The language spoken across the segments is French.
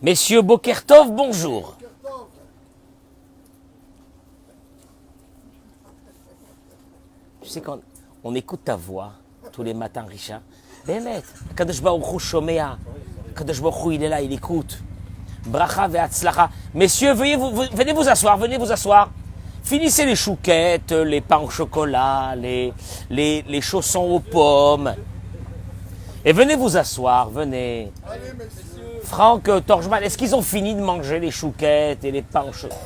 Messieurs Bokertov, bonjour. Tu sais quand on écoute ta voix tous les matins, Richard. Bémet, Kadosh Baruch Hu shomea. Kadosh Baruch Hu, il est là, il écoute. Bracha ve'atzlacha. Messieurs, venez vous asseoir, venez vous asseoir. Finissez les chouquettes, les pains au chocolat, les chaussons aux pommes. Et venez vous asseoir, venez. Franck Torjman, est-ce qu'ils ont fini de manger les chouquettes et les pains au chocolat?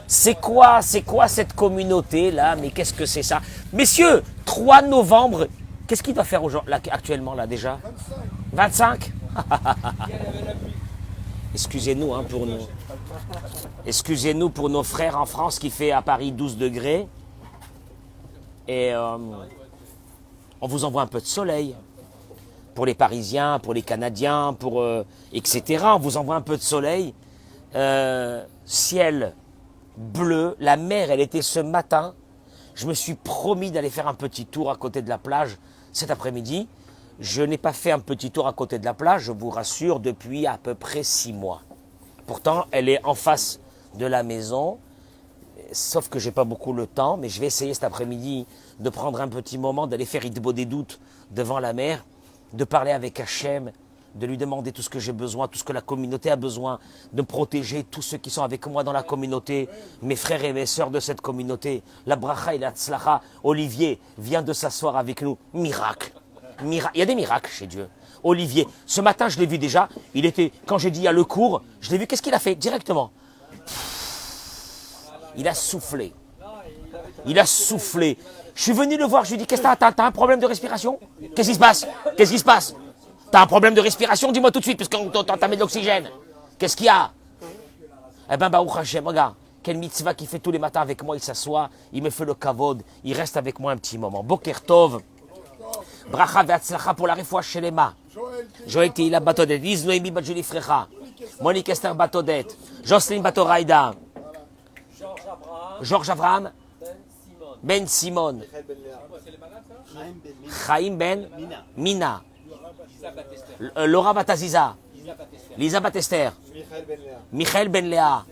C'est quoi cette communauté-là? Mais qu'est-ce que c'est ça? Messieurs, 3 novembre, qu'est-ce qu'il doit faire actuellement là déjà? 25. Excusez-nous pour nous. Excusez-nous pour nos frères en France qui fait à Paris 12 degrés. Et on vous envoie un peu de soleil. Pour les Parisiens, pour les Canadiens, etc. On vous envoie un peu de soleil. Ciel bleu. La mer, elle était ce matin. Je me suis promis d'aller faire un petit tour à côté de la plage cet après-midi. Je n'ai pas fait un petit tour à côté de la plage, je vous rassure, depuis à peu près 6 mois. Pourtant, elle est en face de la maison, sauf que j'ai pas beaucoup le temps, mais je vais essayer cet après-midi de prendre un petit moment, d'aller faire Idbo des doutes devant la mer, de parler avec Hachem, de lui demander tout ce que j'ai besoin, tout ce que la communauté a besoin, de protéger tous ceux qui sont avec moi dans la communauté, mes frères et mes sœurs de cette communauté. La bracha et la tzlacha, Olivier vient de s'asseoir avec nous. Miracle. Il y a des miracles chez Dieu. Olivier, ce matin, je l'ai vu déjà. Il était, quand j'ai dit il y a le cours, je l'ai vu. Qu'est-ce qu'il a fait directement? Il a soufflé. Il a soufflé. Je suis venu le voir. Je lui ai dit, qu'est-ce que t'as un problème de respiration? Qu'est-ce qui se passe? Qu'est-ce qui se passe? T'as un problème de respiration? Dis-moi tout de suite, parce qu'on t'a mis de l'oxygène. Qu'est-ce qu'il y a? Eh ben, Baruch Hashem, regarde. Quel mitzvah qu'il fait tous les matins avec moi. Il s'assoit, il me fait le kavod. Il reste avec moi un petit moment. Boker Tov. Bracha ve'atzlacha pour la refoua shelema. Joël Teila Batodet, Liz Noémie Badjuli Frecha, Monique Esther Batodet, Jocelyne Batoraïda, Georges Abraham, Ben Simon, Chaim Ben Mina, Laura Bataziza, Lisa Batester, Michael Ben Léa.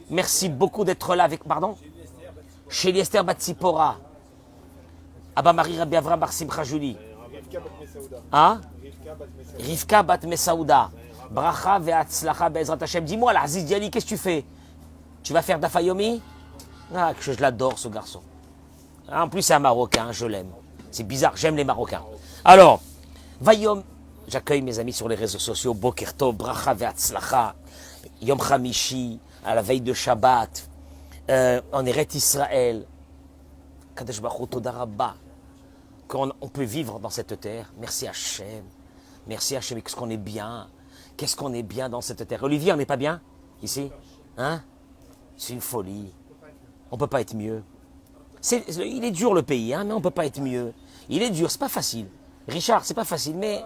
Merci beaucoup d'être là avec, pardon, Chélie Esther Batsipora. Abba Marie Rabbi Avram Bar Simcha Julie. Hein? Rivka Bat Mesaouda. Bracha ve'atzlacha be'ezrat Hashem. Dis-moi, là, Aziz Diali, qu'est-ce que tu fais? Tu vas faire Dafayomi? Ah, que je l'adore, ce garçon. En plus, c'est un Marocain, je l'aime. C'est bizarre, j'aime les Marocains. Alors, Vayom, j'accueille mes amis sur les réseaux sociaux. Bokerto, Bracha ve'atzlacha. Yom Hamishi, à la veille de Shabbat. En Eret Israël. Kadesh Baruch Hu Toda Rabba. Qu'on peut vivre dans cette terre. Merci Hachem. Merci Hachem. Qu'est-ce qu'on est bien. Qu'est-ce qu'on est bien dans cette terre. Olivier, on n'est pas bien ici? Hein? C'est une folie. On ne peut pas être mieux. Il est dur le pays, hein, mais on ne peut pas être mieux. Il est dur, c'est pas facile. Richard, c'est pas facile, mais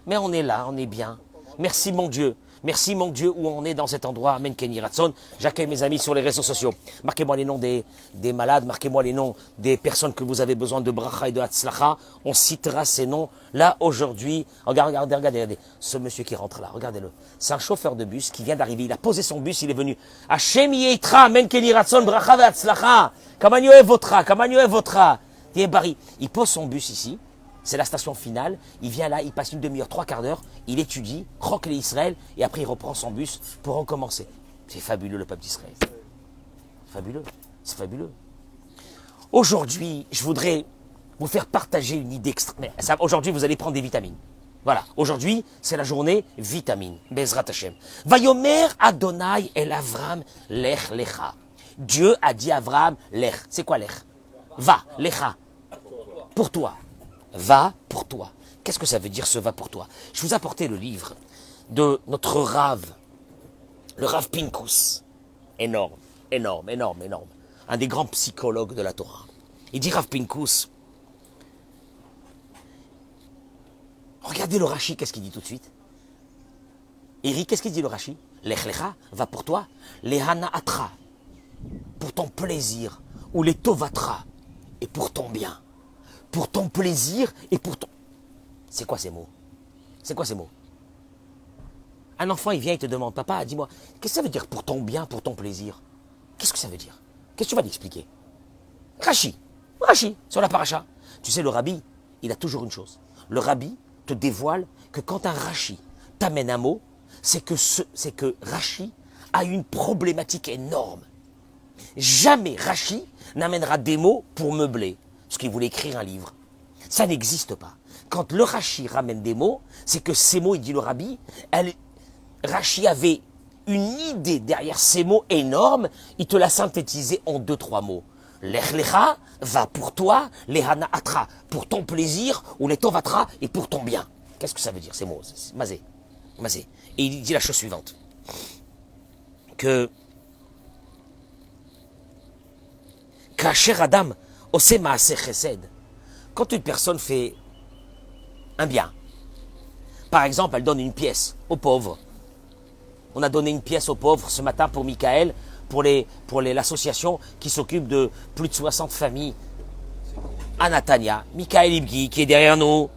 on est là, on est bien. Merci mon Dieu. Merci mon Dieu où on est dans cet endroit. Amen Kenny Ratson. J'accueille mes amis sur les réseaux sociaux. Marquez-moi les noms des malades, marquez-moi les noms des personnes que vous avez besoin de bracha et de hatzlacha. On citera ces noms là aujourd'hui. Regardez. Ce monsieur qui rentre là, regardez-le. C'est un chauffeur de bus qui vient d'arriver. Il a posé son bus, il est venu. Hashem Yeitra, Amen Kenny Ratson, bracha et hatzlacha. Kamanyoe votra. Il pose son bus ici. C'est la station finale, il vient là, il passe une demi-heure, 3/4 d'heure, il étudie, croque les Israël, et après il reprend son bus pour recommencer. C'est fabuleux le peuple d'Israël. Fabuleux, c'est fabuleux. Aujourd'hui, je voudrais vous faire partager une idée extra. Aujourd'hui, vous allez prendre des vitamines. Voilà, aujourd'hui, c'est la journée vitamine. Bezrat Hashem. Vayomer Adonai el Avram lech lecha. Dieu a dit à Avram, lech. C'est quoi lech? Va, lecha. Pour toi. Va pour toi. Qu'est-ce que ça veut dire ce va pour toi? Je vous ai apporté le livre de notre Rav, le Rav Pinkus. Énorme. Un des grands psychologues de la Torah. Il dit Rav Pinkus. Regardez le Rashi, qu'est-ce qu'il dit tout de suite? Eric, qu'est-ce qu'il dit le Rashi? Lech lecha, va pour toi. Lehana atra, pour ton plaisir. Ou les tovatra, et pour ton bien. Pour ton plaisir et pour ton... C'est quoi ces mots? Un enfant, il vient, il te demande, papa, dis-moi, qu'est-ce que ça veut dire pour ton bien, pour ton plaisir? Qu'est-ce que ça veut dire? Qu'est-ce que tu vas l'expliquer? Rachi, sur la paracha. Tu sais, le rabbi, il a toujours une chose. Le rabbi te dévoile que quand un Rachi t'amène un mot, c'est que Rachi a une problématique énorme. Jamais Rachi n'amènera des mots pour meubler, parce qu'il voulait écrire un livre. Ça n'existe pas. Quand le Rachi ramène des mots, c'est que ces mots, il dit le rabbi, Rachi avait une idée derrière ces mots énormes, il te l'a synthétisé en 2-3 mots. Lech lecha va pour toi, lehana atra, pour ton plaisir, ou les tovatra, et pour ton bien. Qu'est-ce que ça veut dire ces mots? Mazé. Et il dit la chose suivante. Que Kacher Adam, ose maaseh chesed. Quand une personne fait un bien, par exemple, elle donne une pièce aux pauvres. On a donné une pièce aux pauvres ce matin pour Michael, pour l'association qui s'occupe de plus de 60 familles à Natania. Michael Ibgui qui est derrière nous.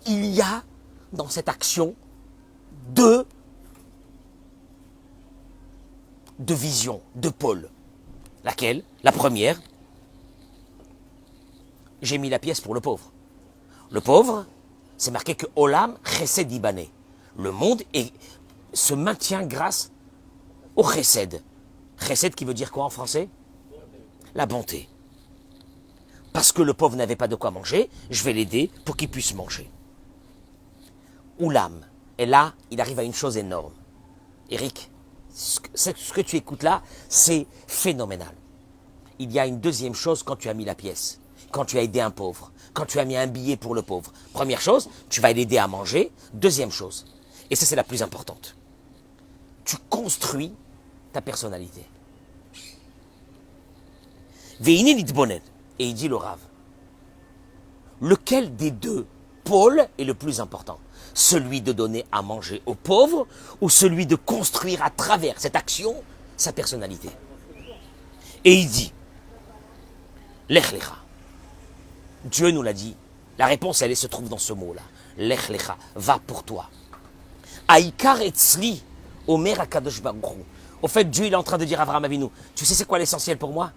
Il y a dans cette action deux visions, deux pôles. Laquelle? La première, j'ai mis la pièce pour le pauvre. Le pauvre, c'est marqué que Olam Chesed Ibané. Le monde se maintient grâce au Chesed. Chesed qui veut dire quoi en français? La bonté. Parce que le pauvre n'avait pas de quoi manger, je vais l'aider pour qu'il puisse manger. Oulam. Et là, il arrive à une chose énorme. Eric, ce que tu écoutes là, c'est phénoménal. Il y a une deuxième chose quand tu as mis la pièce, quand tu as aidé un pauvre, quand tu as mis un billet pour le pauvre. Première chose, tu vas l'aider à manger. Deuxième chose, et ça c'est la plus importante, tu construis ta personnalité. Veini nitbonen. Et il dit le Rav, lequel des deux pôles est le plus important? Celui de donner à manger aux pauvres ou celui de construire à travers cette action sa personnalité? Et il dit, Lech lecha. Dieu nous l'a dit. La réponse, elle se trouve dans ce mot-là. Lech lecha, va pour toi. Aïkar etzli, omer akadosh baruch hu. Au fait, Dieu il est en train de dire à Avraham Avinu, tu sais c'est quoi l'essentiel pour moi?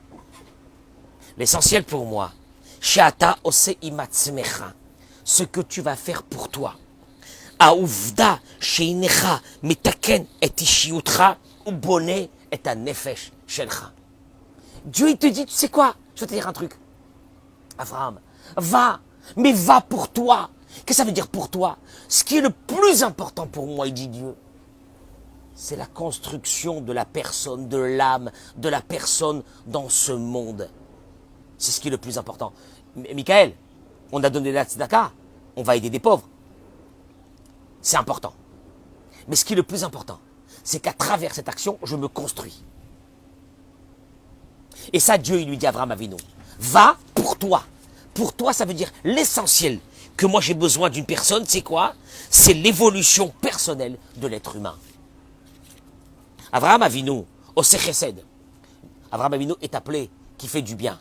L'essentiel pour moi, she'ata ose imatzmecha, ce que tu vas faire pour toi. Aouvda sheinecha metaken et ishiutra ubone et nefesh shelcha. Dieu il te dit, tu sais quoi? Je vais te dire un truc. Abraham, va, mais va pour toi. Qu'est-ce que ça veut dire pour toi? Ce qui est le plus important pour moi, il dit Dieu, c'est la construction de la personne, de l'âme, de la personne dans ce monde. C'est ce qui est le plus important. Michael, on a donné la tzedaka, on va aider des pauvres. C'est important. Mais ce qui est le plus important, c'est qu'à travers cette action, je me construis. Et ça, Dieu, il lui dit à Abraham Avinu, va pour toi. Pour toi, ça veut dire l'essentiel que moi j'ai besoin d'une personne, c'est quoi? C'est l'évolution personnelle de l'être humain. Abraham Avinu, au Chesed. Abraham Avinu est appelé qui fait du bien.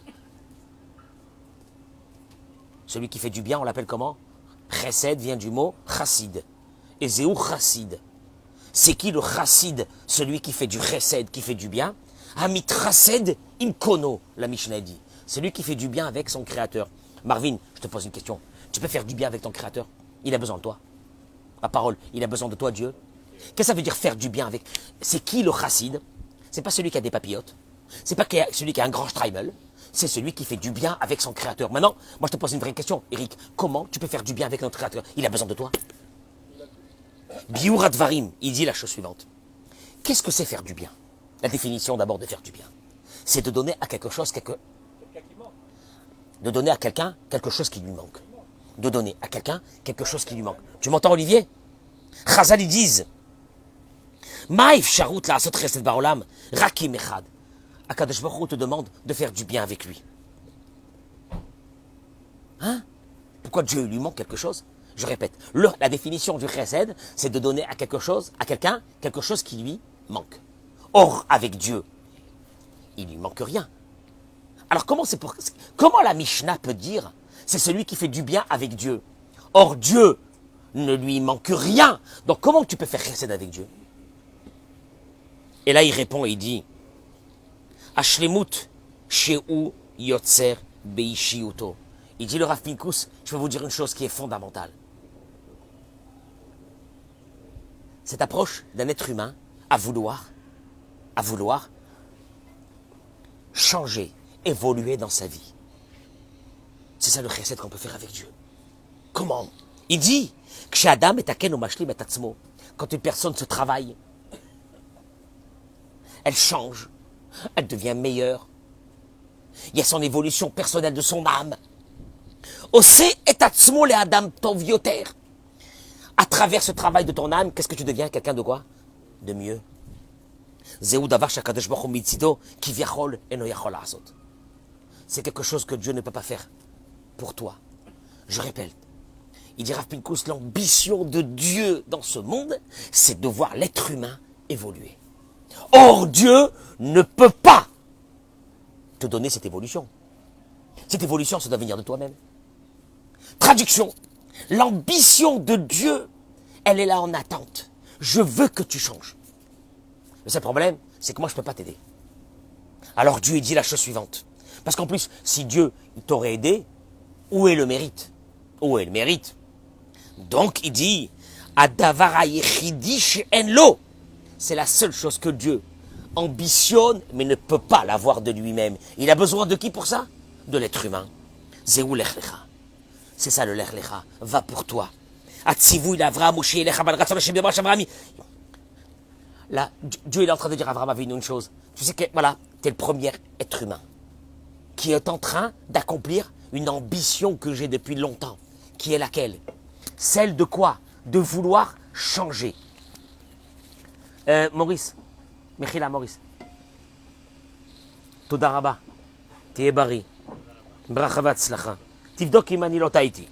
Celui qui fait du bien, on l'appelle comment? Chesed vient du mot chassid. Et Zéou chassid. C'est qui le chassid? Celui qui fait du chesed, qui fait du bien. Amit chased imkono, la Mishnah dit. Celui qui fait du bien avec son créateur. Marvin, je te pose une question. Tu peux faire du bien avec ton créateur? Il a besoin de toi. Ma parole, il a besoin de toi, Dieu. Qu'est-ce que ça veut dire faire du bien avec? C'est qui le chassid? C'est pas celui qui a des papillotes. C'est pas celui qui a un grand streimel. C'est celui qui fait du bien avec son créateur. Maintenant, moi je te pose une vraie question, Eric. Comment tu peux faire du bien avec notre créateur? Il a besoin de toi. Biurat Varim, il dit la chose suivante. Qu'est-ce que c'est faire du bien? La définition d'abord de faire du bien, c'est de donner à quelque chose de donner à quelqu'un quelque chose qui lui manque. De donner à quelqu'un quelque chose qui lui manque. Tu m'entends, Olivier? Chazal, ils disent Maïf Sharout la Asot Chesed Baolam, Rakim Echad. Akadosh Baruch Hu te demande de faire du bien avec lui. Hein? Pourquoi Dieu lui manque quelque chose? Je répète, la définition du Chesed, c'est de donner à quelque chose, à quelqu'un, quelque chose qui lui manque. Or, avec Dieu, il lui manque rien. Alors comment la Mishnah peut dire c'est celui qui fait du bien avec Dieu? Or Dieu ne lui manque rien. Donc comment tu peux faire chesed avec Dieu? Et là il répond et il dit, Ashlemut sheu yotzer beishiuto. Il dit le Rav Pinkus, je vais vous dire une chose qui est fondamentale. Cette approche d'un être humain à vouloir changer, évoluer dans sa vie. C'est ça le chesed qu'on peut faire avec Dieu. Comment? Il dit, quand une personne se travaille, elle change, elle devient meilleure. Il y a son évolution personnelle de son âme. À travers ce travail de ton âme, qu'est-ce que tu deviens? Quelqu'un de quoi? De mieux. C'est quelque chose que Dieu ne peut pas faire pour toi. Je répète, il dit Rav Pinkus, l'ambition de Dieu dans ce monde, c'est de voir l'être humain évoluer. Or, Dieu ne peut pas te donner cette évolution. Cette évolution, ça doit venir de toi-même. Traduction, l'ambition de Dieu, elle est là en attente. Je veux que tu changes. Le seul problème, c'est que moi, je ne peux pas t'aider. Alors Dieu, il dit la chose suivante. Parce qu'en plus, si Dieu t'aurait aidé, où est le mérite? Où est le mérite? Donc, il dit, Adavara yechidi she'enlo. C'est la seule chose que Dieu ambitionne, mais ne peut pas l'avoir de lui-même. Il a besoin de qui pour ça? De l'être humain. Zéou lech lecha. C'est ça le lech lecha. Va pour toi. Atzivu il Avraham Moshe lecha bal ratzon Hashem b'marash Avrahami. Là, Dieu il est en train de dire à Avraham Avinu une chose. Tu sais que, voilà, tu es le premier être humain qui est en train d'accomplir une ambition que j'ai depuis longtemps. Qui est laquelle? Celle de quoi? De vouloir changer. Maurice. Mechila, Maurice. Toda raba. תהיה בריא. ברכה והצלחה. תבדוק אם אני לא טעיתי.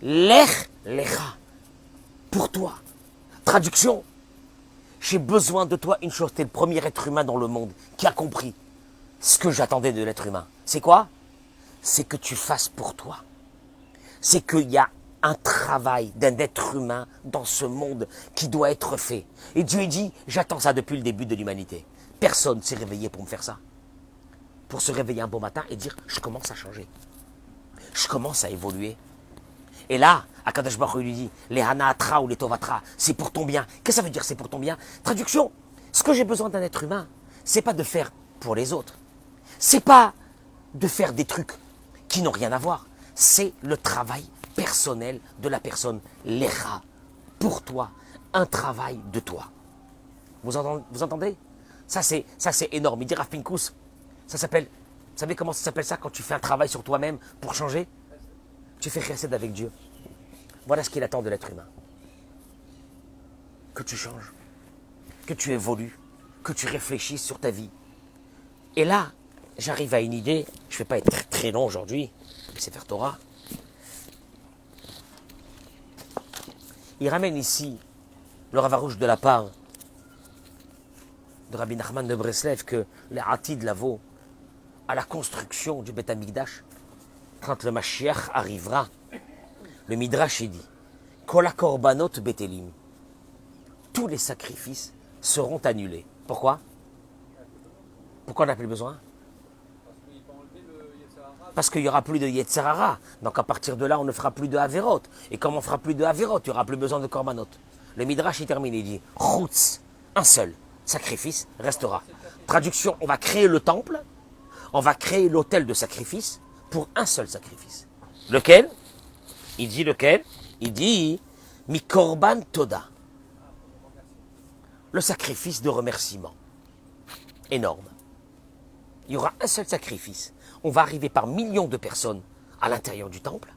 לך לך. Pour toi. Traduction. J'ai besoin de toi une chose. Tu es le premier être humain dans le monde qui a compris ce que j'attendais de l'être humain. C'est quoi? C'est que tu fasses pour toi. C'est qu'il y a un travail d'un être humain dans ce monde qui doit être fait. Et Dieu dit, j'attends ça depuis le début de l'humanité. Personne ne s'est réveillé pour me faire ça. Pour se réveiller un beau matin et dire, je commence à changer. Je commence à évoluer. Et là, Akadosh Baruch Hu lui dit, les Hanaatra ou les Tovatra, c'est pour ton bien. Qu'est-ce que ça veut dire, c'est pour ton bien? Traduction, ce que j'ai besoin d'un être humain, c'est pas de faire pour les autres. C'est pas de faire des trucs qui n'ont rien à voir. C'est le travail personnel de la personne, l'Echa, pour toi, un travail de toi. Vous entendez? Ça c'est énorme. Il dit Rav Pinkus, ça s'appelle, vous savez comment ça s'appelle ça quand tu fais un travail sur toi-même pour changer? Tu fais chesed avec Dieu. Voilà ce qu'il attend de l'être humain. Que tu changes, que tu évolues, que tu réfléchisses sur ta vie. Et là, j'arrive à une idée, je ne vais pas être très, très long aujourd'hui, mais c'est faire Torah. Il ramène ici le Rav Arush de la part de Rabbi Nachman de Breslev que les Atid Lavo, à la construction du Beth Amikdash, quand le Mashiach arrivera, le Midrash il dit Kol korbanot betelim, tous les sacrifices seront annulés. Pourquoi? Pourquoi on n'a plus besoin? Parce qu'il n'y aura plus de Yetzer Hara. Donc à partir de là, on ne fera plus de Averot. Et comme on ne fera plus de Averot, il n'y aura plus besoin de Korbanot. Le Midrash, il termine, il dit Chutz, un seul sacrifice restera. Traduction, on va créer le temple, on va créer l'autel de sacrifice pour un seul sacrifice. Lequel? Il dit lequel? Il dit Mi Korban Toda. Le sacrifice de remerciement. Énorme. Il y aura un seul sacrifice. On va arriver par millions de personnes à l'intérieur du temple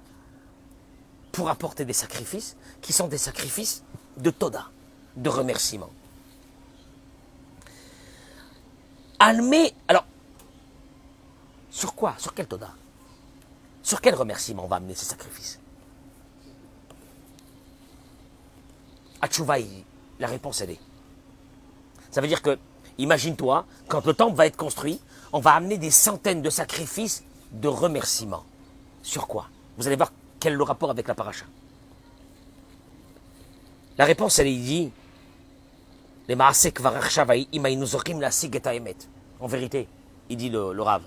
pour apporter des sacrifices qui sont des sacrifices de Toda, de remerciement. Almé, alors, sur quoi? Sur quel Toda? Sur quel remerciement on va amener ces sacrifices? Atchouvaï, la réponse elle est. Ça veut dire que, imagine-toi, quand le temple va être construit, on va amener des centaines de sacrifices de remerciement. Sur quoi? Vous allez voir quel est le rapport avec la paracha. La réponse, elle est dit, les maasek varachshavai imaïnu zokim la sigeta emet. En vérité, il dit le Rav,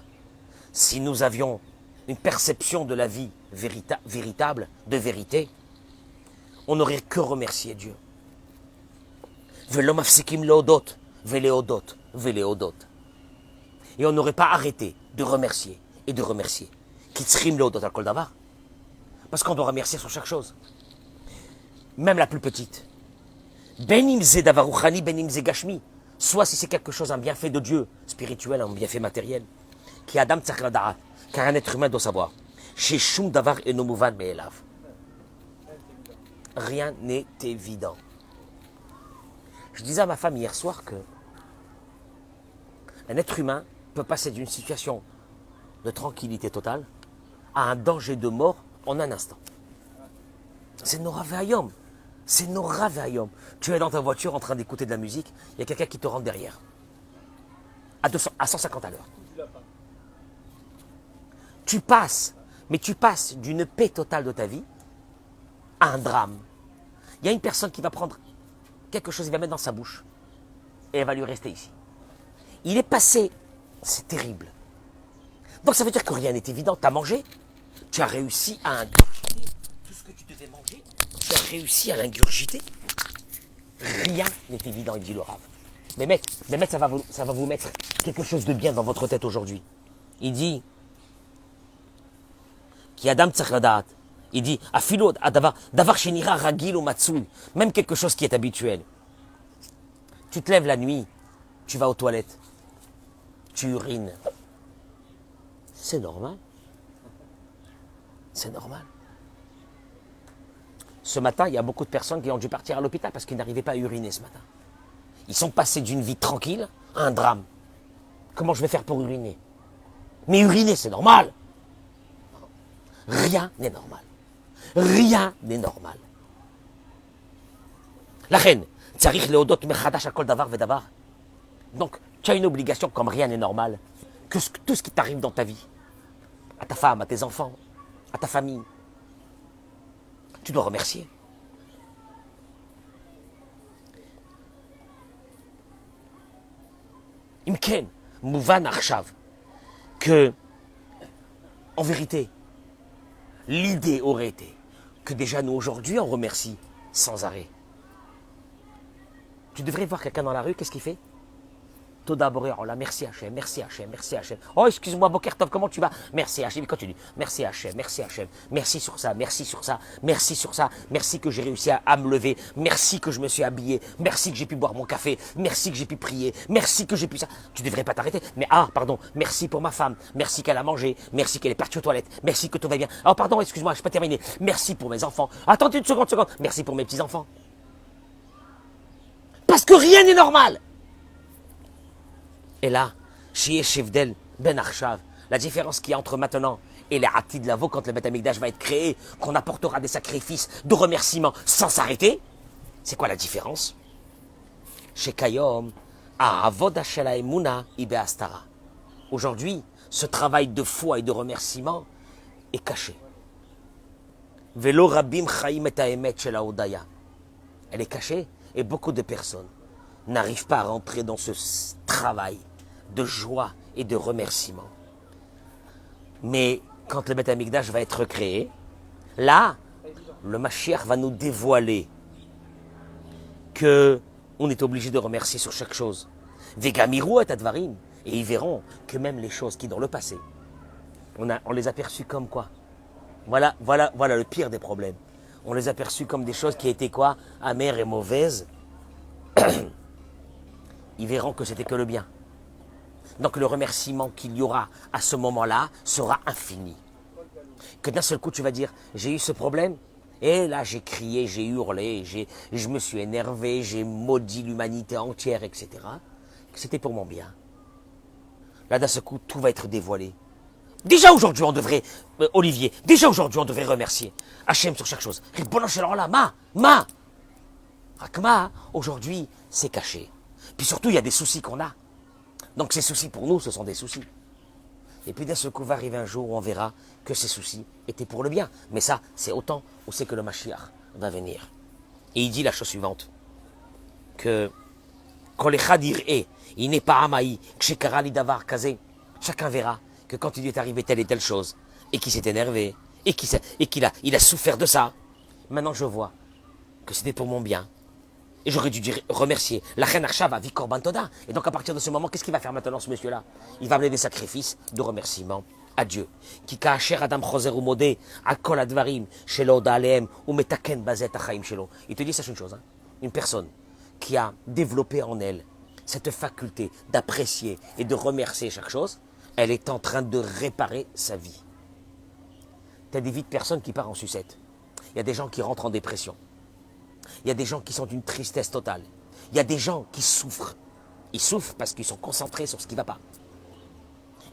si nous avions une perception de la vie véritable, de vérité, on n'aurait que remercier Dieu. Velo mafsikim leodot, veleodot, veleodot. Et on n'aurait pas arrêté de remercier et de remercier. Kitzrim leodot al kol davar. Parce qu'on doit remercier sur chaque chose. Même la plus petite. Ben imze davarouchani, ben imze gashmi. Soit si c'est quelque chose, un bienfait de Dieu, spirituel, un bienfait matériel. Qui Adam tzarich lada'at. Car un être humain doit savoir. Chez shum davar eno muvan me'elav. Rien n'est évident. Je disais à ma femme hier soir que un être humain peut passer d'une situation de tranquillité totale à un danger de mort en un instant. C'est Nora Ve'ayom. C'est Nora Ve'ayom. Tu es dans ta voiture en train d'écouter de la musique, il y a quelqu'un qui te rentre derrière. À 150 à l'heure. Tu passes, mais tu passes d'une paix totale de ta vie à un drame. Il y a une personne qui va prendre quelque chose, il va mettre dans sa bouche et elle va lui rester ici. Il est passé, c'est terrible. Donc ça veut dire que rien n'est évident. Tu as mangé, tu as réussi à ingurgiter tout ce que tu devais manger, tu as réussi à l'ingurgiter. Rien n'est évident, il dit le Rav. Mais mec, ça va vous mettre quelque chose de bien dans votre tête aujourd'hui. Il dit, qui Adam tzarich lada'at. Il dit, afilo davar shenira ragil ou matsoul, même quelque chose qui est habituel. Tu te lèves la nuit, tu vas aux toilettes, tu urines. C'est normal. C'est normal. Ce matin, il y a beaucoup de personnes qui ont dû partir à l'hôpital parce qu'ils n'arrivaient pas à uriner ce matin. Ils sont passés d'une vie tranquille à un drame. Comment je vais faire pour uriner? Mais uriner, c'est normal. Rien n'est normal. Rien n'est normal. La reine, tzarich leodot mechadash akol davar vedavar. Donc, tu as une obligation, comme rien n'est normal, que tout ce qui t'arrive dans ta vie, à ta femme, à tes enfants, à ta famille, tu dois remercier. Imken, mouvan arshav, que, en vérité, l'idée aurait été que déjà nous aujourd'hui on remercie sans arrêt. Tu devrais voir quelqu'un dans la rue, qu'est-ce qu'il fait? Toda Boré, oh là, merci Hachem, merci Hachem, merci Hachem. Oh, excuse-moi, Bokertov, comment tu vas? Merci Hachem, il continue. Merci Hachem, merci Hachem. Merci sur ça, merci sur ça, merci sur ça. Merci que j'ai réussi à me lever. Merci que je me suis habillé. Merci que j'ai pu boire mon café. Merci que j'ai pu prier. Merci que j'ai pu ça. Tu devrais pas t'arrêter. Mais pardon, merci pour ma femme. Merci qu'elle a mangé. Merci qu'elle est partie aux toilettes. Merci que tout va bien. Oh, pardon, excuse-moi, je peux pas terminer. Merci pour mes enfants. Attendez une seconde. Merci pour mes petits-enfants. Parce que rien n'est normal. Et là, chez Shevdel Ben Arshav, la différence qu'il y a entre maintenant et les Atid Lavo, quand le Beth Amikdash va être créé, qu'on apportera des sacrifices de remerciements sans s'arrêter, c'est quoi la différence? Chez Kayom, Avod Hashela Emuna Ibe Astara. Aujourd'hui, ce travail de foi et de remerciement est caché. Velo Rabim Chaim et Haemet Shel Haodaya. Elle est cachée et beaucoup de personnes n'arrivent pas à rentrer dans ce travail de joie et de remerciement. Mais quand le Beth Amikdash va être créé, là, le Mashiach va nous dévoiler que on est obligé de remercier sur chaque chose. Vegamiru et advarim. Et ils verront que même les choses qui dans le passé, on les a perçues comme quoi? Voilà le pire des problèmes. On les a perçues comme des choses qui étaient quoi? Amères et mauvaises. Ils verront que c'était que le bien. Donc le remerciement qu'il y aura à ce moment-là sera infini. Que d'un seul coup tu vas dire, j'ai eu ce problème, et là j'ai crié, j'ai hurlé, je me suis énervé, j'ai maudit l'humanité entière, etc. Que c'était pour mon bien. Là d'un seul coup tout va être dévoilé. Déjà aujourd'hui on devrait, Olivier, déjà aujourd'hui on devrait remercier Hachem sur chaque chose. Rakma, aujourd'hui c'est caché. Puis surtout il y a des soucis qu'on a. Donc ces soucis pour nous ce sont des soucis. Et puis d'un seul coup va arriver un jour où on verra que ces soucis étaient pour le bien. Mais ça, c'est autant où c'est que le Mashiach va venir. Et il dit la chose suivante, que quand les Khadir est, il n'est pas Amaï, Kshekarali Davar Kazé, chacun verra que quand il lui est arrivé telle et telle chose, et qu'il s'est énervé, et qu'il a souffert de ça, maintenant je vois que c'était pour mon bien. Et j'aurais dû dire, remercier. La reine Archa va vivre Korban Toda. Et donc à partir de ce moment, qu'est-ce qu'il va faire maintenant ce monsieur-là? Il va amener des sacrifices de remerciement à Dieu. Ki ka'asher Adam choser umodeh al kol advarim shelo hoda alehem umetaken bazet hachaim shelo. Il te dit, sache une chose, hein? Une personne qui a développé en elle cette faculté d'apprécier et de remercier chaque chose, elle est en train de réparer sa vie. Tu as des vies de personnes qui partent en sucette. Il y a des gens qui rentrent en dépression. Il y a des gens qui sont d'une tristesse totale. Il y a des gens qui souffrent. Ils souffrent parce qu'ils sont concentrés sur ce qui ne va pas.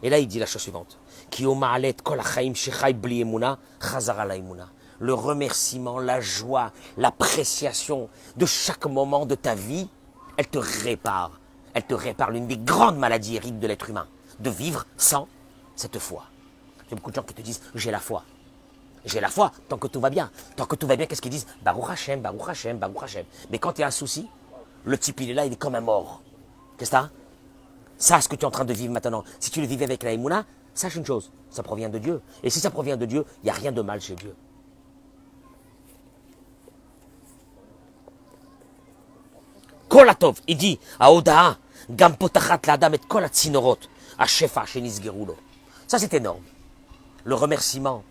Et là, il dit la chose suivante. Le remerciement, la joie, l'appréciation de chaque moment de ta vie, elle te répare. Elle te répare l'une des grandes maladies héritées de l'être humain. De vivre sans cette foi. Il y a beaucoup de gens qui te disent, j'ai la foi. J'ai la foi tant que tout va bien. Tant que tout va bien, qu'est-ce qu'ils disent? Baruch Hashem, Baruch Hashem, Baruch Hashem. Mais quand il y a un souci, le type il est là, il est comme un mort. Qu'est-ce que ça? Ça, ce que tu es en train de vivre maintenant, si tu le vivais avec la Emouna, sache une chose, ça provient de Dieu. Et si ça provient de Dieu, il n'y a rien de mal chez Dieu. Kolatov, il dit, Aodaa, Gam potachat l'adam et kol hatzinorot, Hashefa shenisgerulo. Ça c'est énorme. Le remerciement.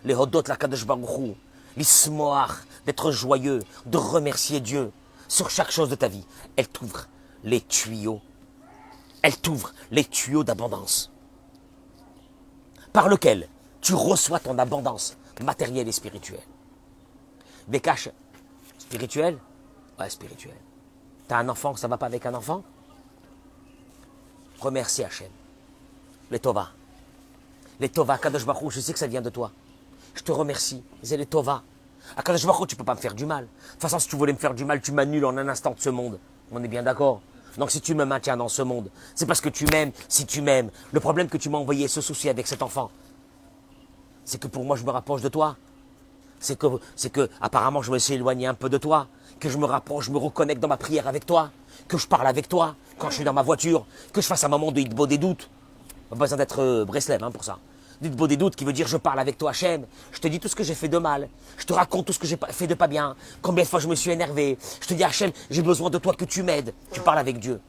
Les hodot la kadosh baruch hu, l'ismoach, d'être joyeux, de remercier Dieu sur chaque chose de ta vie. Elle t'ouvre les tuyaux. Elle t'ouvre les tuyaux d'abondance. Par lequel tu reçois ton abondance matérielle et spirituelle. Des caches spirituelles? Ouais, spirituelles. T'as un enfant, ça ne va pas avec un enfant? Remercie Hachem. Les Tova. Les Tova, Kadosh Baruch Hu, je sais que ça vient de toi. Je te remercie, c'est les Tova. À Kadosh Baruch Hu, tu ne peux pas me faire du mal. De toute façon, si tu voulais me faire du mal, tu m'annules en un instant de ce monde. On est bien d'accord? Donc si tu me maintiens dans ce monde, c'est parce que tu m'aimes. Si tu m'aimes, le problème que tu m'as envoyé ce souci avec cet enfant, c'est que pour moi, je me rapproche de toi. C'est que apparemment, je me suis éloigné un peu de toi. Que je me rapproche, je me reconnecte dans ma prière avec toi. Que je parle avec toi quand je suis dans ma voiture. Que je fasse un moment de hitbo des doutes. Pas besoin d'être Breslev pour ça. Hitbo des doutes qui veut dire je parle avec toi Hachem. Je te dis tout ce que j'ai fait de mal. Je te raconte tout ce que j'ai fait de pas bien. Combien de fois je me suis énervé. Je te dis Hachem, j'ai besoin de toi, que tu m'aides. Tu parles avec Dieu.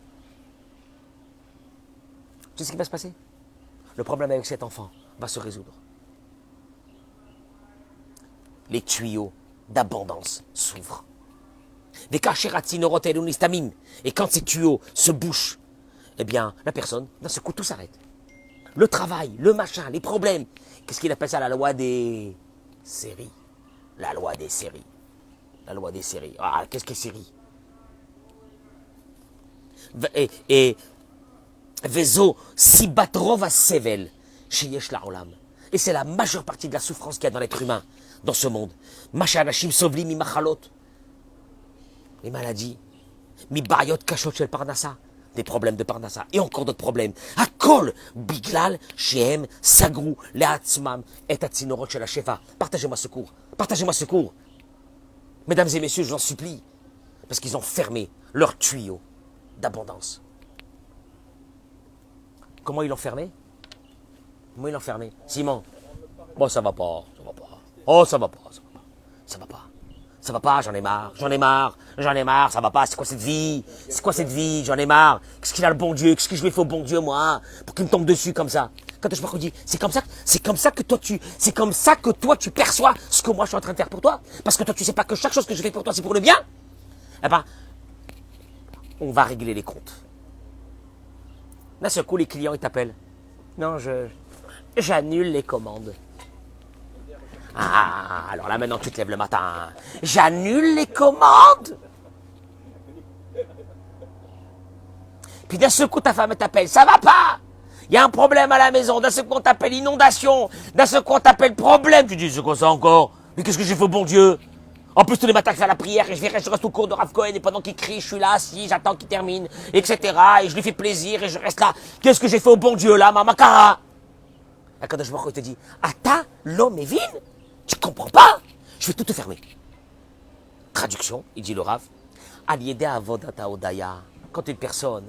Tu sais ce qui va se passer? Le problème avec cet enfant va se résoudre. Les tuyaux d'abondance s'ouvrent. Et quand ces tuyaux se bouchent, eh bien, la personne, d'un seul coup, tout s'arrête. Le travail, le machin, les problèmes. Qu'est-ce qu'il appelle ça? La loi des séries. La loi des séries. La loi des séries. Ah, qu'est-ce que série? Et Vezo Sibatrova Sevel, Sheyesh Laolam. Et c'est la majeure partie de la souffrance qu'il y a dans l'être humain, dans ce monde. Mashanashim Sovli mi machalot. Les maladies. Mi bayot kashot shel parnassa. Des problèmes de parnassa. Et encore d'autres problèmes. Akol biglal shehem sagrou leatzmam et atzinorot shel hashefa. Partagez-moi ce cours. Partagez-moi ce cours. Mesdames et messieurs, je vous en supplie. Parce qu'ils ont fermé leur tuyau d'abondance. Comment ils l'ont fermé? Comment ils l'ont fermé? Simon. Bon, ça va pas. Ça va pas. Oh, ça va pas. Ça va pas. Ça va pas. Ça va pas, j'en ai marre, j'en ai marre, j'en ai marre, ça va pas, c'est quoi cette vie? C'est quoi cette vie? J'en ai marre. Qu'est-ce qu'il a le bon Dieu? Qu'est-ce que je lui fais au bon Dieu, moi? Pour qu'il me tombe dessus comme ça. Quand je me dis, c'est comme ça que toi tu perçois ce que moi je suis en train de faire pour toi. Parce que toi tu sais pas que chaque chose que je fais pour toi c'est pour le bien. Eh ben, on va régler les comptes. D'un seul coup, les clients ils t'appellent. Non, j'annule les commandes. Ah, alors là maintenant tu te lèves le matin. J'annule les commandes. Puis d'un seul coup ta femme t'appelle. Ça va pas. Il y a un problème à la maison. D'un seul coup on t'appelle inondation. D'un seul coup on t'appelle problème. Tu dis c'est quoi ça encore? Mais qu'est-ce que j'ai fait au bon Dieu? En plus tous les matins je fais la prière et je reste au cours de Rav Cohen et pendant qu'il crie je suis là assis, j'attends qu'il termine, etc. Et je lui fais plaisir et je reste là. Qu'est-ce que j'ai fait au bon Dieu là, Mamakara? Akadosh Baruch Hu te dit, Ata l'homme est vide, tu comprends pas? Je vais tout te fermer. Traduction, il dit le Rav, Aliédé Avodata Odaya, quand une personne,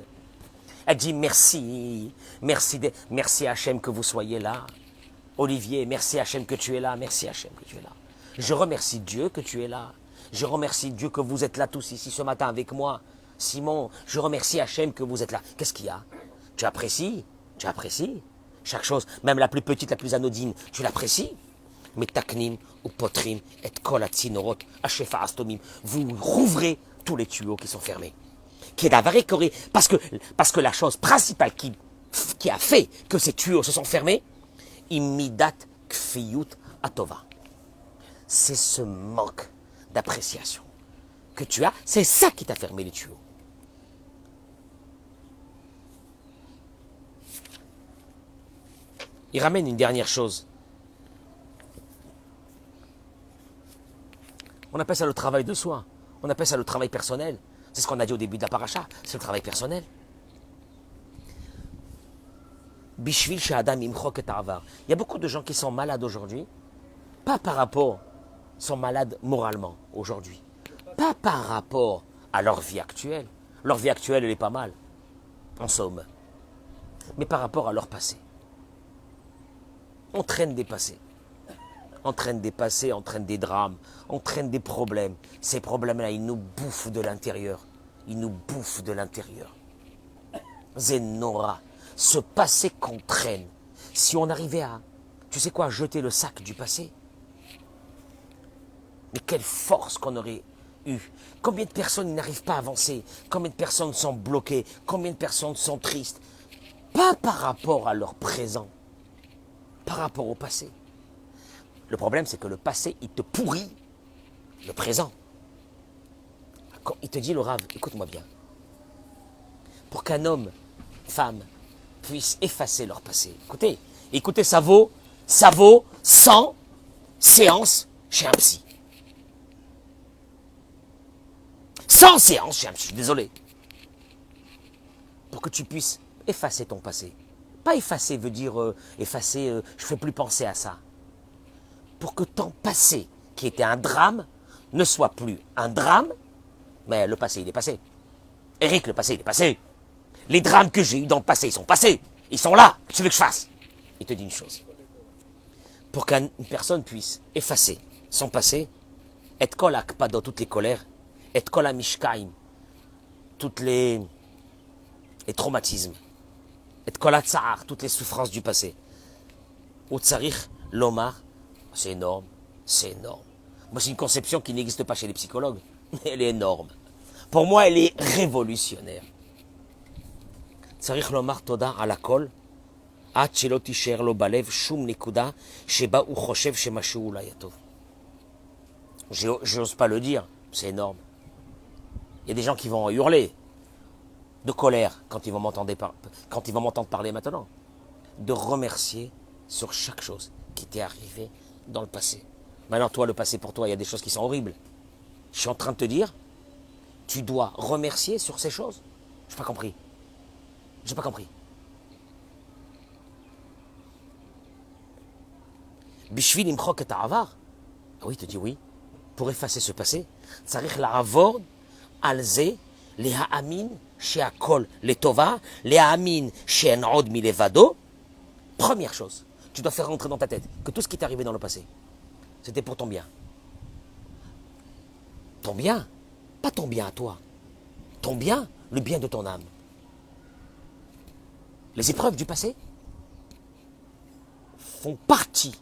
elle dit merci, merci Hachem que vous soyez là. Olivier, merci Hachem que tu es là, merci Hachem que tu es là. Je remercie Dieu que tu es là. Je remercie Dieu que vous êtes là tous ici ce matin avec moi. Simon, je remercie Hachem que vous êtes là. Qu'est-ce qu'il y a? Tu apprécies chaque chose, même la plus petite, la plus anodine, tu l'apprécies. Mais taknim ou potrim et kol atzinorot ashefa astomim, vous rouvrez tous les tuyaux qui sont fermés. Parce que la chose principale qui a fait que ces tuyaux se sont fermés, imidat kfiyut atova. C'est ce manque d'appréciation que tu as, c'est ça qui t'a fermé les tuyaux. Il ramène une dernière chose. On appelle ça le travail de soi. On appelle ça le travail personnel. C'est ce qu'on a dit au début de la paracha. C'est le travail personnel. Bishvil chez Adam imchok et avar. Il y a beaucoup de gens qui sont malades aujourd'hui. Pas par rapport, sont malades moralement aujourd'hui. Pas par rapport à leur vie actuelle. Leur vie actuelle, elle est pas mal. En somme. Mais par rapport à leur passé. On traîne des passés. On traîne des passés, on traîne des drames, on traîne des problèmes. Ces problèmes-là, ils nous bouffent de l'intérieur. Ils nous bouffent de l'intérieur. Zenora, ce passé qu'on traîne, si on arrivait à, tu sais quoi, jeter le sac du passé, mais quelle force qu'on aurait eu. Combien de personnes n'arrivent pas à avancer? Combien de personnes sont bloquées? Combien de personnes sont tristes? Pas par rapport à leur présent, par rapport au passé. Le problème, c'est que le passé, il te pourrit le présent. Quand il te dit, le Rav, écoute-moi bien. Pour qu'un homme, femme, puisse effacer leur passé. Écoutez, ça vaut 100 séances chez un psy. 100 séances chez un psy, je suis désolé. Pour que tu puisses effacer ton passé. Pas effacer veut dire effacer, je ne fais plus penser à ça. Pour que ton passé, qui était un drame, ne soit plus un drame, mais le passé, il est passé. Eric, le passé, il est passé. Les drames que j'ai eus dans le passé, ils sont passés. Ils sont là. Tu veux que je fasse? Il te dit une chose. Pour qu'une personne puisse effacer son passé, et kol akpadot, toutes les colères, et kol amishkaim, toutes les traumatismes, et kol atzar, toutes les souffrances du passé. Utsarich lomar, c'est énorme, c'est énorme. Moi, c'est une conception qui n'existe pas chez les psychologues. Elle est énorme. Pour moi, elle est révolutionnaire. Tsarich lomar toda ala kol, at shelo tisher lo balev shum nekuda sheba u choshev shemashu ulay tov. J'ose pas le dire, c'est énorme. Il y a des gens qui vont hurler de colère quand ils vont m'entendre parler maintenant. De remercier sur chaque chose qui t'est arrivée dans le passé. Maintenant, toi, le passé pour toi, il y a des choses qui sont horribles. Je suis en train de te dire, tu dois remercier sur ces choses. Je n'ai pas compris. J'ai pas compris. Bishvil imchok et avar. Ah oui, il te dit oui. Pour effacer ce passé, tzarich la'avor al ze leha'amin she'akol letova leha'amin she'en od milevado. Première chose, tu dois faire rentrer dans ta tête que tout ce qui t'est arrivé dans le passé, c'était pour ton bien. Ton bien, pas ton bien à toi. Ton bien, le bien de ton âme. Les épreuves du passé font partie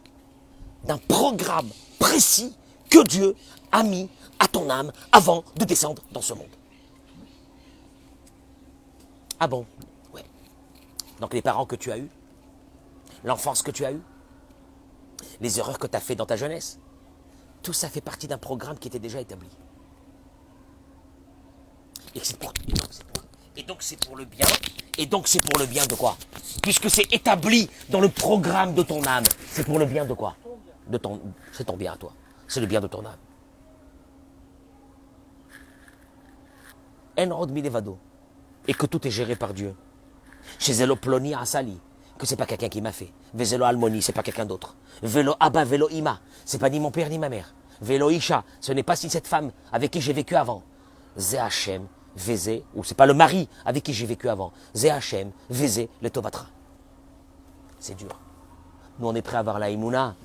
d'un programme précis que Dieu a mis à ton âme avant de descendre dans ce monde. Ah bon? Ouais. Donc les parents que tu as eus, l'enfance que tu as eue, les erreurs que tu as faites dans ta jeunesse, tout ça fait partie d'un programme qui était déjà établi. Et donc c'est pour le bien. Et donc c'est pour le bien de quoi? Puisque c'est établi dans le programme de ton âme. C'est pour le bien de quoi? C'est ton bien à toi. C'est le bien de ton âme. En od milevado. Et que tout est géré par Dieu. Chez Eloploni Asali. que c'est pas quelqu'un qui m'a fait. Vezelo Almoni, c'est pas quelqu'un d'autre. Velo Abba, Velo Ima, c'est pas ni mon père ni ma mère. Velo Isha, ce n'est pas si cette femme avec qui j'ai vécu avant. Ze Hachem, Veze, ou c'est pas le mari avec qui j'ai vécu avant. Ze Hachem, Veze, le Tovatra. C'est dur. Nous, on est prêt à avoir la Emouna.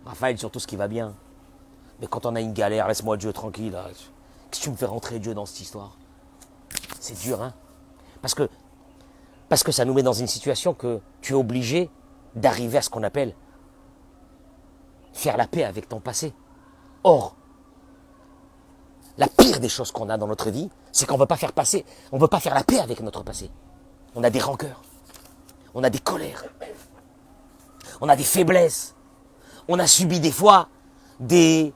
Raphaël, sur tout ce qui va bien. Mais quand on a une galère, laisse-moi Dieu tranquille. Qu'est-ce que tu me fais rentrer Dieu dans cette histoire? C'est dur, hein? Parce que ça nous met dans une situation que tu es obligé d'arriver à ce qu'on appelle faire la paix avec ton passé. Or, la pire des choses qu'on a dans notre vie, c'est qu'on ne veut pas faire passer, on ne veut pas faire la paix avec notre passé. On a des rancœurs, on a des colères, on a des faiblesses, on a subi des fois des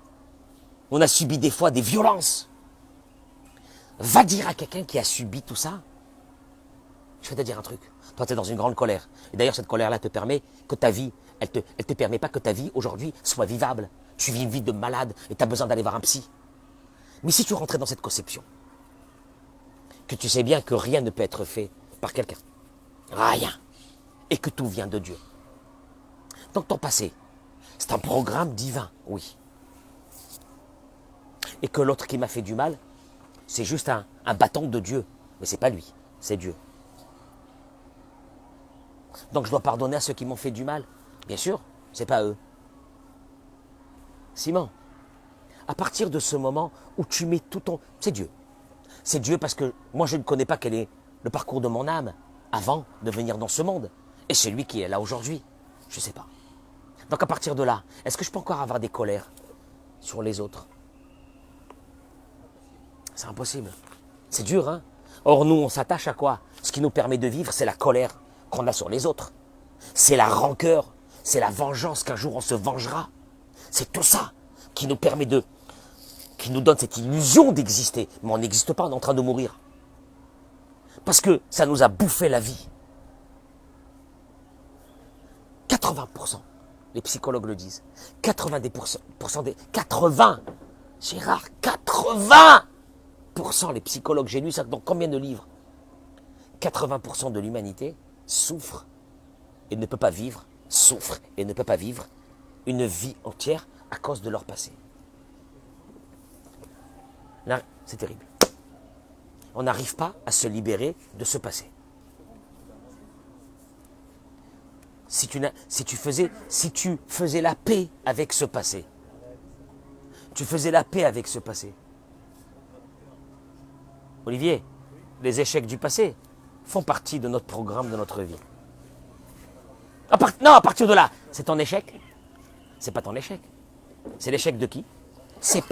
violences. Va dire à quelqu'un qui a subi tout ça, je vais te dire un truc. Toi, tu es dans une grande colère. Et d'ailleurs, cette colère-là te permet que ta vie, elle te permet pas que ta vie, aujourd'hui, soit vivable. Tu vis une vie de malade et tu as besoin d'aller voir un psy. Mais si tu rentrais dans cette conception, que tu sais bien que rien ne peut être fait par quelqu'un, rien, et que tout vient de Dieu. Donc ton passé, c'est un programme divin, oui. Et que l'autre qui m'a fait du mal, c'est juste un bâton de Dieu. Mais c'est pas lui, c'est Dieu. Donc je dois pardonner à ceux qui m'ont fait du mal. Bien sûr, c'est pas eux. Simon, à partir de ce moment où tu mets tout ton... C'est Dieu. C'est Dieu parce que moi je ne connais pas quel est le parcours de mon âme avant de venir dans ce monde. Et c'est lui qui est là aujourd'hui. Je ne sais pas. Donc à partir de là, est-ce que je peux encore avoir des colères sur les autres? C'est impossible. C'est dur, hein? Or nous, on s'attache à quoi? Ce qui nous permet de vivre, c'est la colère qu'on a sur les autres. C'est la rancœur, c'est la vengeance qu'un jour on se vengera. C'est tout ça qui nous permet qui nous donne cette illusion d'exister. Mais on n'existe pas, on est en train de mourir. Parce que ça nous a bouffé la vie. 80%, les psychologues le disent. 80%, Gérard, 80% les psychologues, j'ai lu ça dans combien de livres? 80% de l'humanité souffre et ne peut pas vivre, une vie entière à cause de leur passé. Là, c'est terrible. On n'arrive pas à se libérer de ce passé. Si tu faisais la paix avec ce passé, Olivier, les échecs du passé font partie de notre programme, de notre vie. Non, à partir de là, c'est ton échec. C'est pas ton échec. C'est l'échec de qui? C'est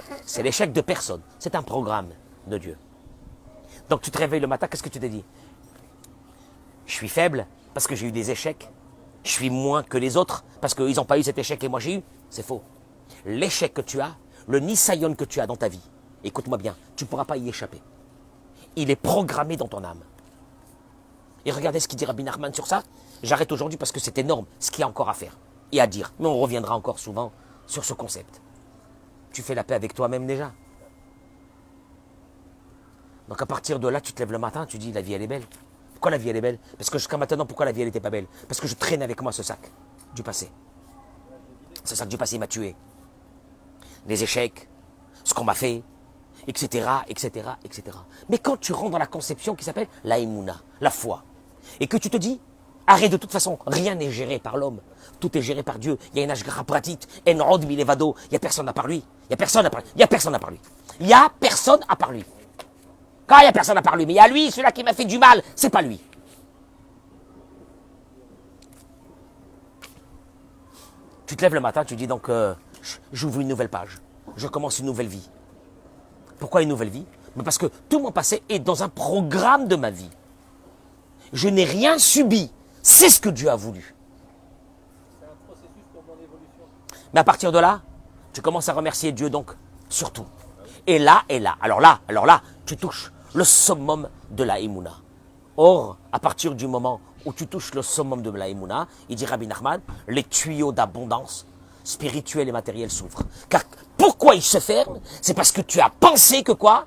l'échec de personne. C'est un programme de Dieu. Donc tu te réveilles le matin, qu'est-ce que tu te dis? Je suis faible parce que j'ai eu des échecs. Je suis moins que les autres parce qu'ils n'ont pas eu cet échec et moi j'ai eu. C'est faux. L'échec que tu as, le nisayon que tu as dans ta vie, écoute-moi bien, tu ne pourras pas y échapper. Il est programmé dans ton âme. Et regardez ce qu'il dit Rabbi Nachman sur ça. J'arrête aujourd'hui parce que c'est énorme ce qu'il y a encore à faire et à dire. Mais on reviendra encore souvent sur ce concept. Tu fais la paix avec toi-même déjà. Donc à partir de là, tu te lèves le matin, tu dis la vie elle est belle. Pourquoi la vie elle est belle? Parce que jusqu'à maintenant, pourquoi la vie elle n'était pas belle? Parce que je traîne avec moi ce sac du passé. Ce sac du passé m'a tué. Les échecs, ce qu'on m'a fait, etc., etc., etc. Mais quand tu rentres dans la conception qui s'appelle la Emouna, la foi, et que tu te dis, arrête de toute façon, rien n'est géré par l'homme, tout est géré par Dieu. Il y a une ashgara pratit, enrod milevado, il n'y a personne à part lui. Il n'y a personne à part lui. Il n'y a personne à part lui. Il n'y a personne à part lui. Quand il n'y a personne à part lui, mais il y a lui, celui-là qui m'a fait du mal, c'est pas lui. Tu te lèves le matin, tu dis donc, j'ouvre une nouvelle page. Je commence une nouvelle vie. Pourquoi une nouvelle vie? Parce que tout mon passé est dans un programme de ma vie. Je n'ai rien subi. C'est ce que Dieu a voulu. C'est un processus pour mon évolution. Mais à partir de là, tu commences à remercier Dieu donc, surtout. Et là, alors là, tu touches le summum de la Emouna. Or, à partir du moment où tu touches le summum de la Emouna, il dit Rabbi Nachman, les tuyaux d'abondance spirituelle et matérielle s'ouvrent. Car pourquoi ils se ferment? C'est parce que tu as pensé que quoi?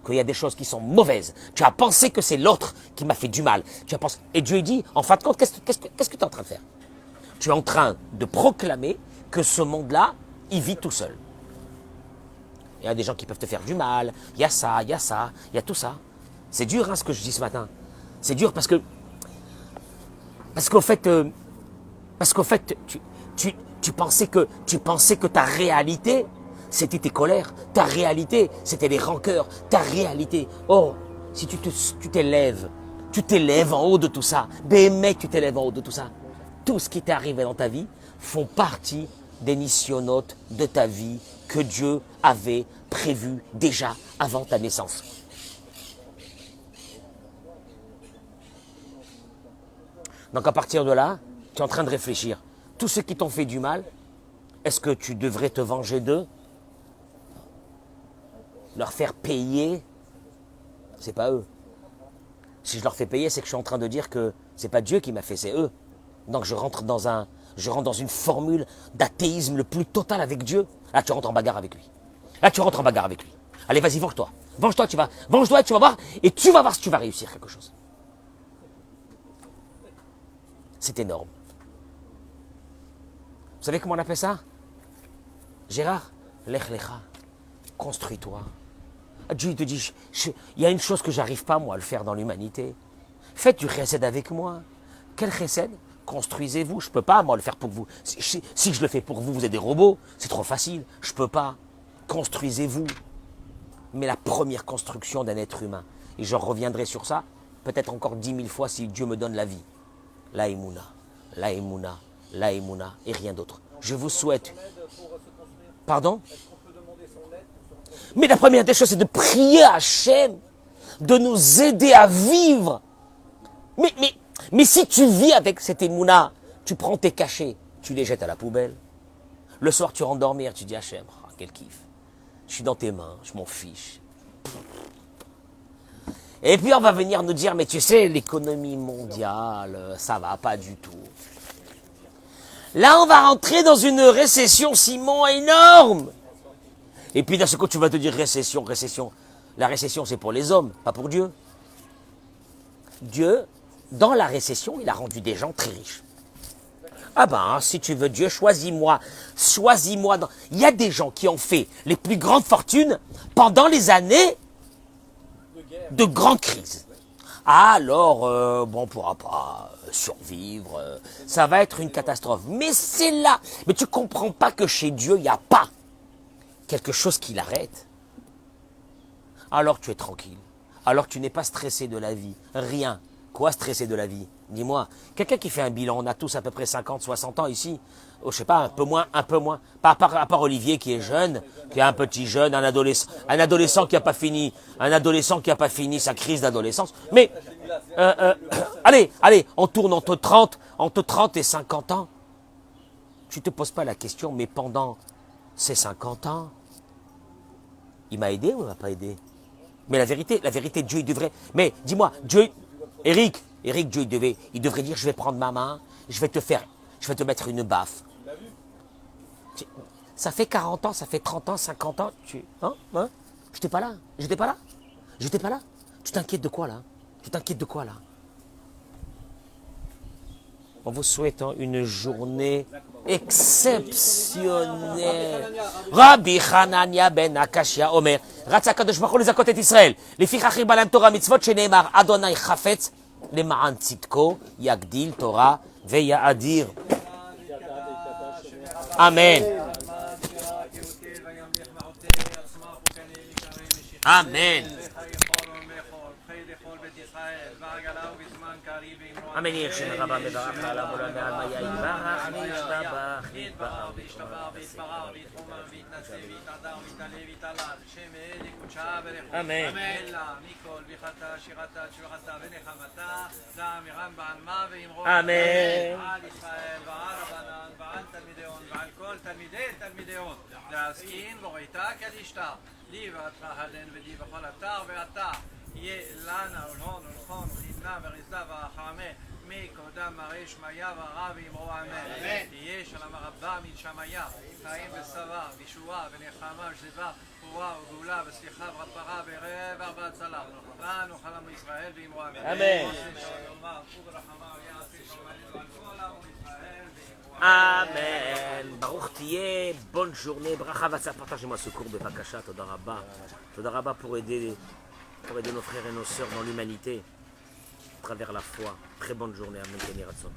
qu'il y a des choses qui sont mauvaises. Tu as pensé que c'est l'autre qui m'a fait du mal. Tu as pensé... Et Dieu dit, en fin de compte, qu'est-ce que tu es en train de faire? Tu es en train de proclamer que ce monde-là, il vit tout seul. Il y a des gens qui peuvent te faire du mal, il y a ça, il y a ça, il y a tout ça. C'est dur, hein, ce que je dis ce matin. C'est dur parce qu'au fait, tu pensais que ta réalité, c'était tes colères. Ta réalité, c'était les rancœurs. Ta réalité. Oh, si tu t'élèves en haut de tout ça. Mec, tu t'élèves en haut de tout ça. Tout ce qui t'est arrivé dans ta vie font partie des nissionotes de ta vie que Dieu avait prévu déjà avant ta naissance. Donc à partir de là, tu es en train de réfléchir. Tous ceux qui t'ont fait du mal, est-ce que tu devrais te venger d'eux? Leur faire payer? C'est pas eux. Si je leur fais payer, c'est que je suis en train de dire que c'est pas Dieu qui m'a fait, c'est eux. Donc je rentre dans une formule d'athéisme le plus total avec Dieu. Là, tu rentres en bagarre avec lui. Allez, vas-y, venge-toi. Venge-toi et tu vas voir, et tu vas voir si tu vas réussir quelque chose. C'est énorme. Vous savez comment on appelle ça? Gérard, lech lecha, construis-toi. Dieu te dit, il y a une chose que j'arrive pas moi à le faire dans l'humanité. Faites du chesed avec moi. Quel chesed? Construisez-vous. Je peux pas moi le faire pour vous. Si je le fais pour vous, vous êtes des robots. C'est trop facile. Je peux pas. Construisez-vous. Mais la première construction d'un être humain, et je reviendrai sur ça, peut-être encore 10 000 fois si Dieu me donne la vie. La émouna, la émouna, la émouna et rien d'autre. Je vous souhaite. Pardon? Mais la première des choses, c'est de prier à Hachem, de nous aider à vivre. Mais si tu vis avec cette émouna, tu prends tes cachets, tu les jettes à la poubelle. Le soir, tu rentres dormir, tu dis Hachem, oh, quel kiff. Je suis dans tes mains, je m'en fiche. Et puis on va venir nous dire, mais tu sais, l'économie mondiale, ça va pas du tout. Là, on va rentrer dans une récession, Simon, énorme. Et puis d'un seul coup, tu vas te dire récession. La récession, c'est pour les hommes, pas pour Dieu. Dieu, dans la récession, il a rendu des gens très riches. Ah ben, si tu veux Dieu, choisis-moi. Il y a des gens qui ont fait les plus grandes fortunes pendant les années de grandes crises. Alors, on ne pourra pas survivre, ça va être une catastrophe. Mais c'est là. Mais tu ne comprends pas que chez Dieu, il n'y a pas quelque chose qui l'arrête. Alors tu es tranquille. Alors tu n'es pas stressé de la vie. Rien. Quoi stresser de la vie? Dis-moi, quelqu'un qui fait un bilan, on a tous à peu près 50, 60 ans ici, oh, je sais pas, un peu moins, à part Olivier qui est jeune, qui est un petit jeune, un adolescent qui n'a pas fini sa crise d'adolescence. Mais, allez, on tourne entre 30 et 50 ans. Tu te poses pas la question, mais pendant ces 50 ans, il m'a aidé ou il m'a pas aidé? Mais la vérité, Dieu, il devrait, mais dis-moi, Dieu, Eric, Dieu, il devrait dire, je vais prendre ma main, je vais te mettre une baffe. Ça fait 40 ans, ça fait 30 ans, 50 ans, j'étais pas là. Tu t'inquiètes de quoi là? En vous souhaitant une journée exceptionnelle. Rabbi Hanania ben Akashia Omer, Ratza Kadosh Baruch Hu lezakot et Israël. Lefi chachir balam Torah mitzvot sheneemar Adonai chafetz למען צדקו יגדיל תורה ויאדיר. אמן. אמן. אמן יהיה שם רבה מברך על המולה מעל מיה יברך וישתבח יתברך ויתפרר ויתחומם ויתנשא ויתעדר ויתעלה ויתעלל שם אלי קודשה ברכו אמן אללה מכל ויחתה שירתה תשבחתה ונחמתה לאמירם בעלמה ואמרו אמן על ישראל ועל רבנן ועל תלמידיון ועל כל תלמידיון להזכין בראיתה קדישתה לי ואתך הדן ודי בכל אתר ואתר יהיה לנה ולהון ולכון חיתנה ורזדה והחרמה מקודם מראה שמיה ורב אמרו אמן תהיה שלום רבה מן שמיה חיים ושבע וישועה ונחמה ושבע Amen. Amen. Baruch Tiye, bonne journée. Bracha Vatsa, partagez-moi ce cours, Bevakasha, Toda Rabba. Toda Rabba pour aider nos frères et nos sœurs dans l'humanité, à travers la foi. Très bonne journée. Amen.